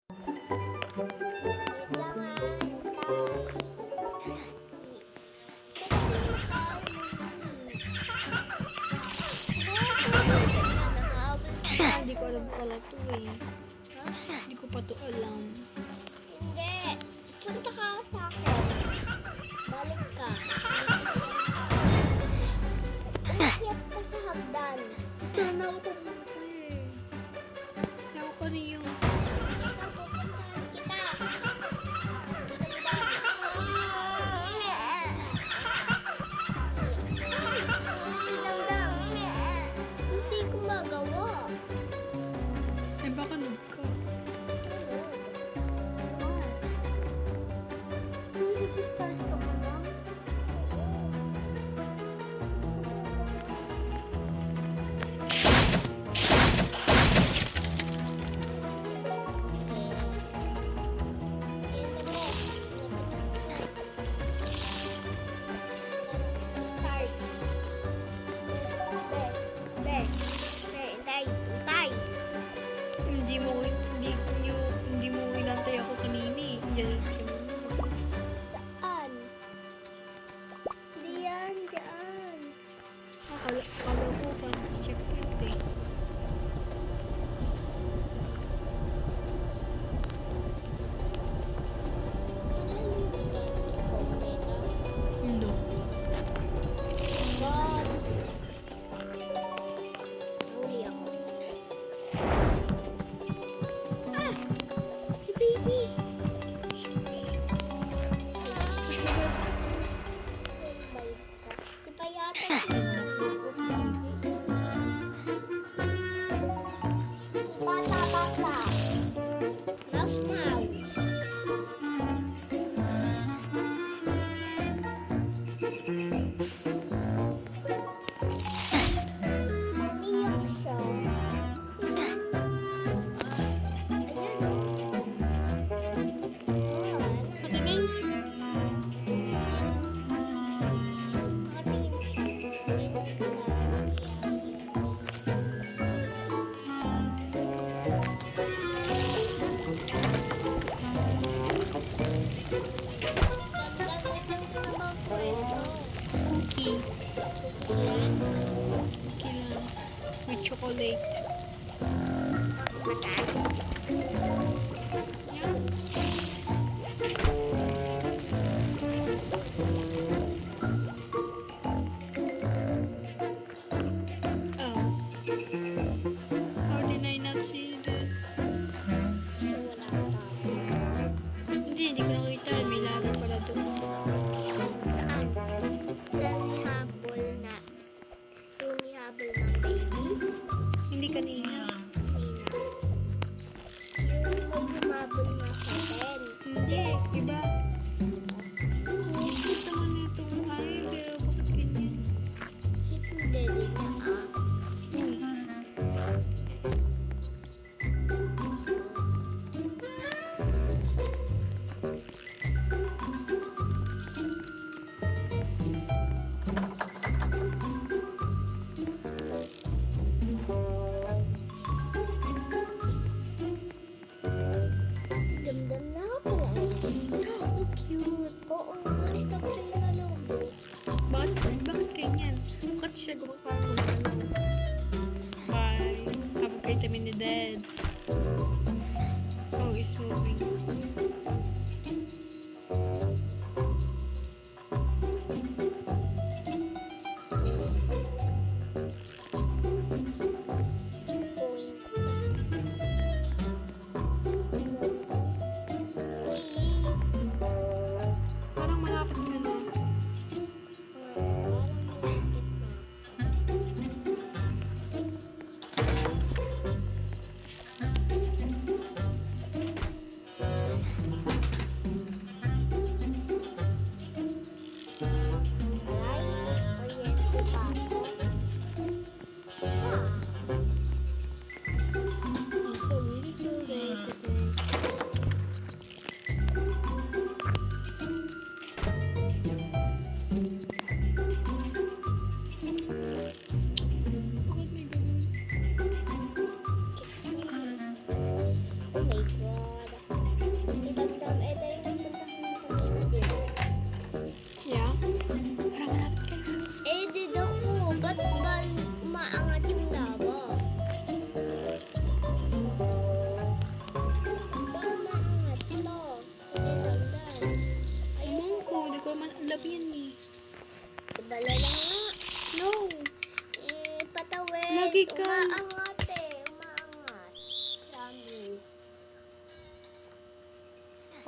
Hindi ko alam pala ito eh. Hindi ko pa ito alam. Hindi. Punta ka sa akin. Balik ka. Umakyat ka sa hagdan. Sana ako pumunta eh. Ewan ko rin yung... Pupuntahan kita. Damdam. Hindi ko magawa. Eh baka noob ka. Start ka pa lang. Hindi mo inantay ako kanina eh. Yan. Saan? Diyan, diyan. Akala ko pa checkpoint eh. No. Huli ako. Ah! Si baby! Si Payate. Si Bata-Bata. Mouse-Mouse. Umiyak siya. Ayan o. Patingin. Nakatingin siya. Cookie. Cookie lang. With chocolate. Oh. How did I not see that? Hindi ko nakita. May laban pala doon. Hindi kanina. Hindi. Iba. Kita mo nito. Ay, pero bakit ganyan? Damdam na ako pala. Oh, cute. Oo nga, stop kayo na lobo. Bakit ganyan? Bakit siya parang bye. Have a great time in the dead. Oh, it's moving. Parang malapit na na.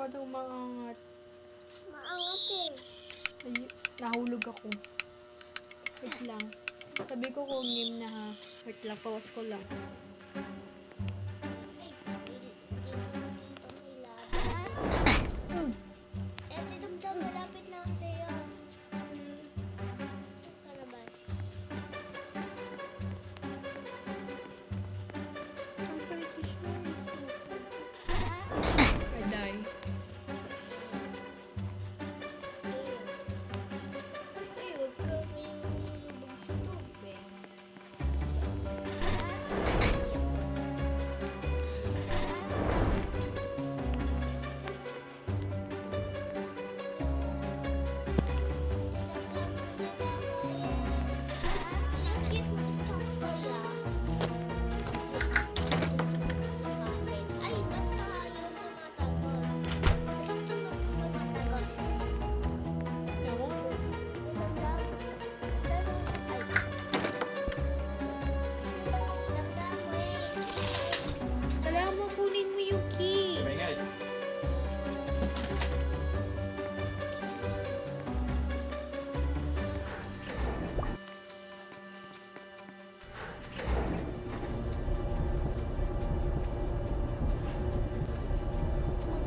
Paano umaangat? Maangat eh. Ay, nahulog ako. Wait lang. Sabi ko kung game na ha. Wait lang, pause ko lang. Ay, dito may laban. Eh, Tidamdam, malapit na ako sa'yo. Kalabas. I die. Ay, huwag ka may lubog sa tubig. Sakit mo sa kuya. Ay, ba't tayo tumatagos? Ba't tumatagos? Ewan ko. Kailangan mo kunin mo yung key. Maingay.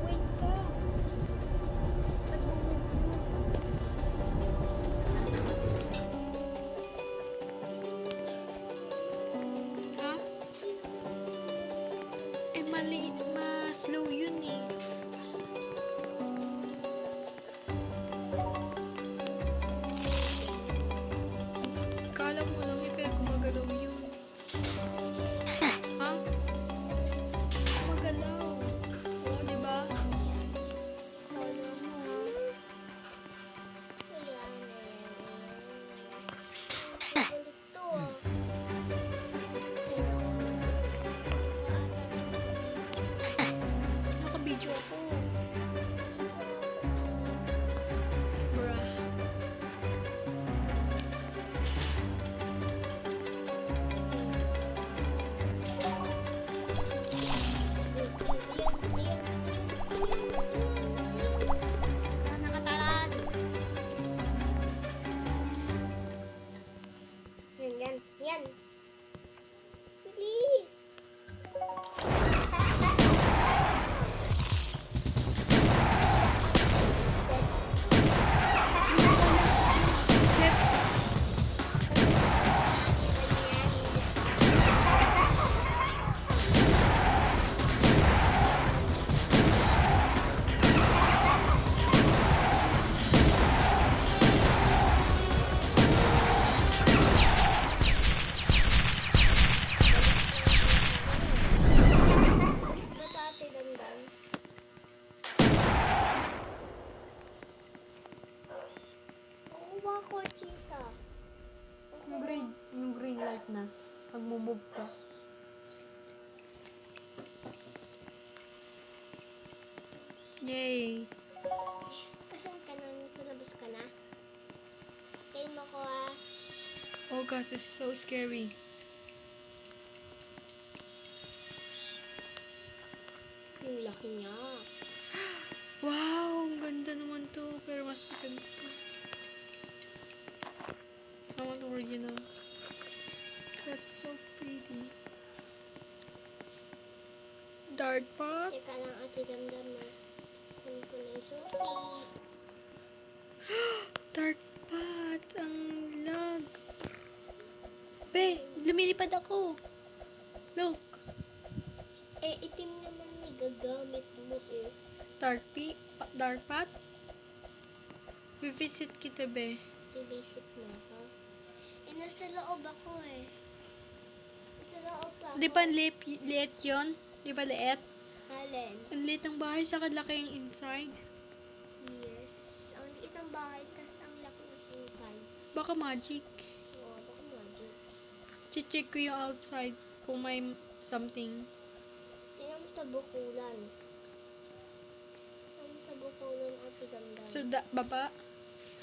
Wait ka. Ha? Eh, maliit. Ma-slow yun eh. Kala mo lang eh, pero gumagalaw yun. Ha? Gumagalaw. Oo, diba? Kala mo, ha? Ayan, Kukulit to, ah. Naka-video ako. Bruh. Nakatarad. Yan. Bilis. Ba't ate dandan? Kukuha ko, Chisa. Yung green light na. Pag move ka. Yay! Asan ka na? Nasa labas ka na? Tayo mo ko, ah. Oh gosh, this is so scary. Yung laki niya. Wow! Ang ganda naman to. Pero mas maganda to. I want original. That's so pretty. Dark pot? Teka lang, ate damdam na. Ano ko na yung Sophie? Dark pot! Ang lag. Be, lumilipad ako. Look. Eh, itim naman may gagamit mo eh. Dark pot? Visit kita, be. I-basic mo ako. Eh, nasa loob ako eh. Nasa loob ako. Di ba liit yun? Di ba liit? Alin? Ang liit ng bahay, saka laki yung inside. Yes. Ang liit ng bahay, tas ang laki ng inside. Baka magic. Oo, baka magic. Check ko yung outside kung may something. Tingnan mo sa bukulan. Tingnan mo sa bukulan, ate damdam. So, baba?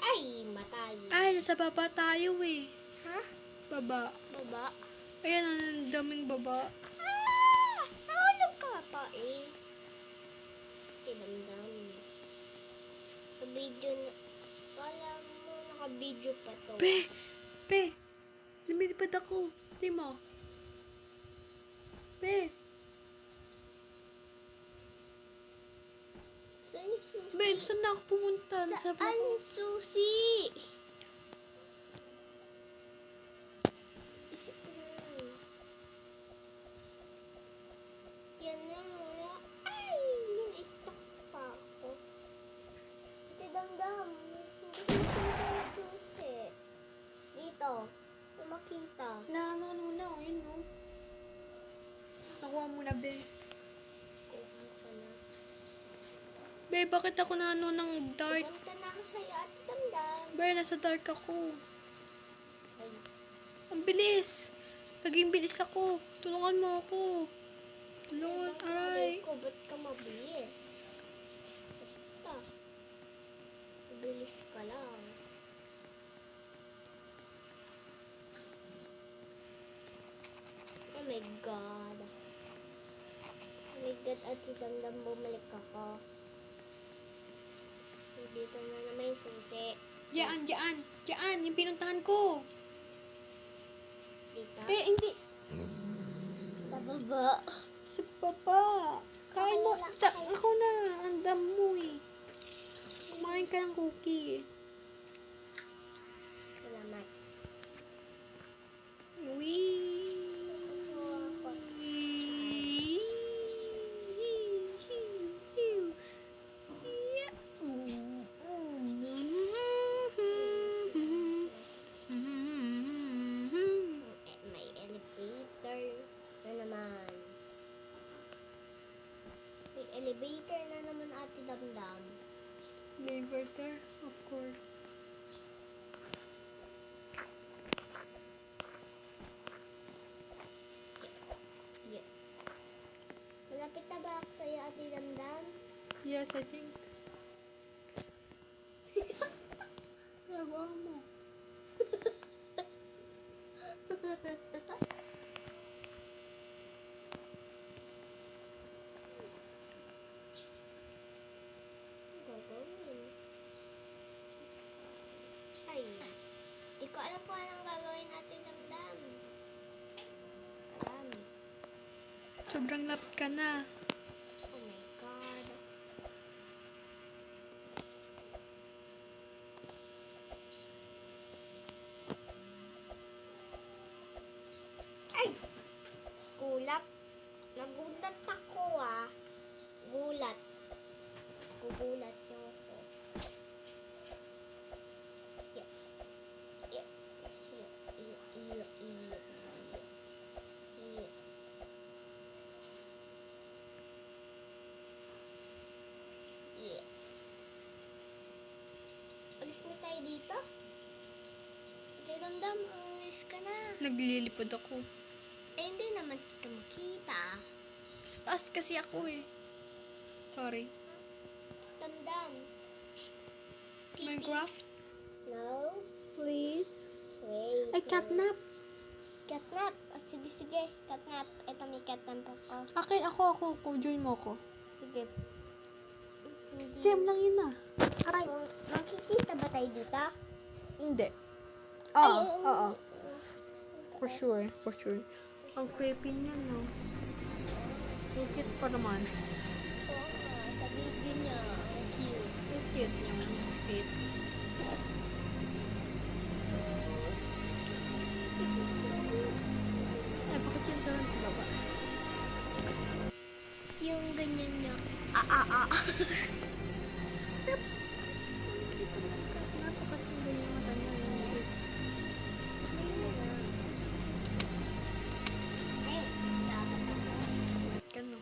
Ay, matay. Ay, nasa baba tayo eh. Ha? Baba. Baba? Ayan, ang daming baba. Ah! Nahulog ka pa eh. Ate damdam. Naka-video na. Kala mo, naka-video pa to. Pe, lumilipad ako. Di mo. Pe, Saan yung susi? be, saan na ako pumunta? Sabi Saan ko, yung susi? Yan na. Ay! Na-stuck pa ako. Ate Damdam, hindi ko yung susi. Dito. Kung makita. ano na, yun no. Nakuha mo na, be. Kuha ko na. Be, bakit ako na ano ng dark? Punta na ako sa'yo, Ate Damdam. Be, nasa dark ako. Ay, Ang bilis. Naging bilis ako. Tulungan mo ako. Tulungan, aray. ko, ba't ka mabilis? Basta. Mabilis ka lang. Oh my God. Oh my God, Ate Damdam, bumalik ako. Dito na naman yung susi. Diyan, yung pinuntahan ko. Dito. Be, hindi. Sa baba. Sa baba. Kain mo. Okay lang, okay. Ako na. Ang dam mo eh. Kumain ka ng cookie. Salamat. Wee. May elevator na naman. May elevator na naman, Ate Damdam. Elevator, of course. Yeah. Malapit na ba ako sa'yo, Ate Damdam? Yes, I think. Nagawa mo. Gagawin. Ay, di ko alam kung anong gagawin, Ate Damdam. Alam. Sobrang lapit ka na. Oh my God. Ay! Gulat. Nagulat ako ah. Gulat. Gugulat niyo ako. Yeah. Yeah. Yeah. Yeah. Yeah. Yeah. Yeah. Yes. Alis na tayo dito? Ate Damdam, alis ka na. Naglilipad ako. Eh, hindi naman kita makita. Sa taas kasi ako eh. Sorry. Damdam. Minecraft? No. Please. Wait. Ay, catnap. Catnap. Oh, sige, sige. Catnap. Ito may catnap ako. Akin, ako. Join mo ako. Sige. Same lang yun ah. Aray. Makikita ba tayo dito? Hindi. Ay, Oo. For sure. Ang creepy niya, no? Ang cute pa naman. Oo nga, sa video niya, ang cute. Ang cute niya. Cute. Ay, bakit yung doon sa baba? Yung ganyan niya. Napakasanda yung mata niya. Yung liit. Hey, dapat ako. Ka, no?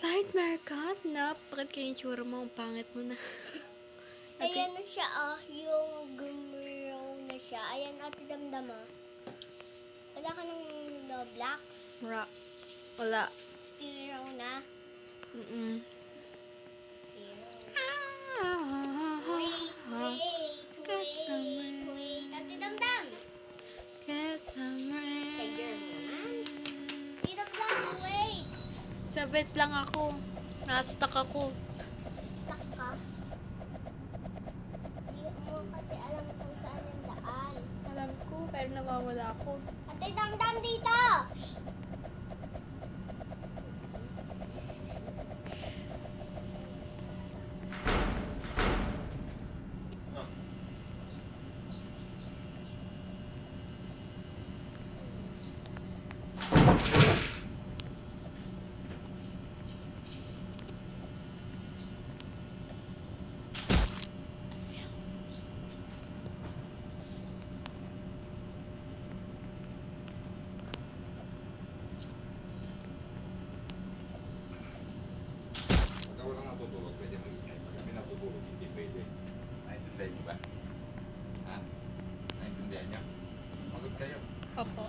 Nightmare cat? Bakit kaya yung tsura mo? Ang pangit mo na. Ayan na siya, yung gumraw na siya. Ayan, Ate Damdam, Wala ka ng Roblox? Wala. Zero na? Mm-mm. Zero. Got some rain. Wait. Ate Damdam! Get some Tiger mo na. rain. Ate Damdam, wait! Sabit lang ako. Nasta-stuck ako. Stuck ka? Pero nawawala ako. Ate Damdam dito! Pagka walang natutulog, pwede mag-ingay. Pag kami natutulog, hindi pwede. Naintindihan niyo ba? Ha? Naintindihan niyo? Sumagot kayo. Opo.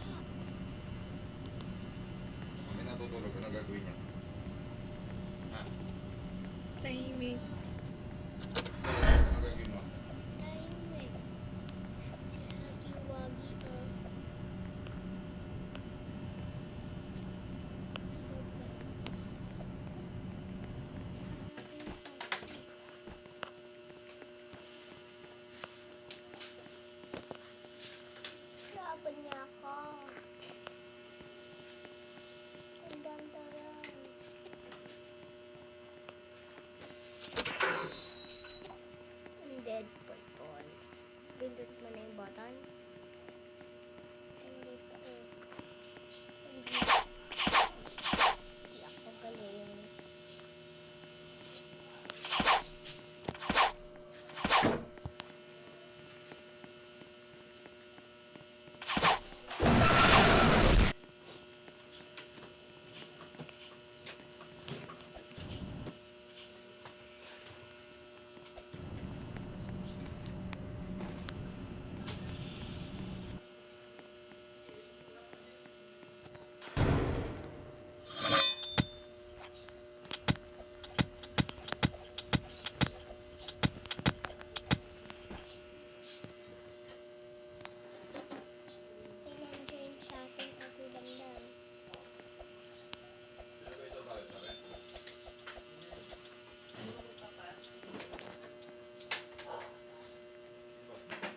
Pag kami natutulog, ano gagawin niyo? Ha? Tahimik. Ano gagawin mo? Tahimik. Si Hagi-Wagi oh. Laban niya ako. Ang dandaran. Ang dead purples. Pindot mo na yung button. Hindi pa eh. Hindi. Hindi ako galing. Pinandiyan sa atin ako damdam. Sino ba isasalit na rin?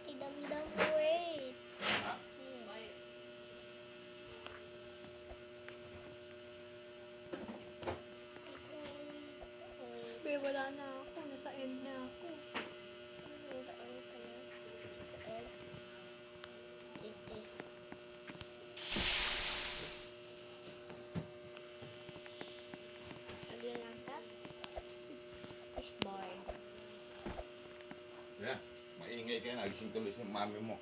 Si damdam, wait. Ha? Wait. Be, wala na ako. Nasa end na ako. Saan ka na? Saan? Dito. Naglalakas? Fishboard. Yeah. Maingay kayo. Nagising tuloy si mami mo.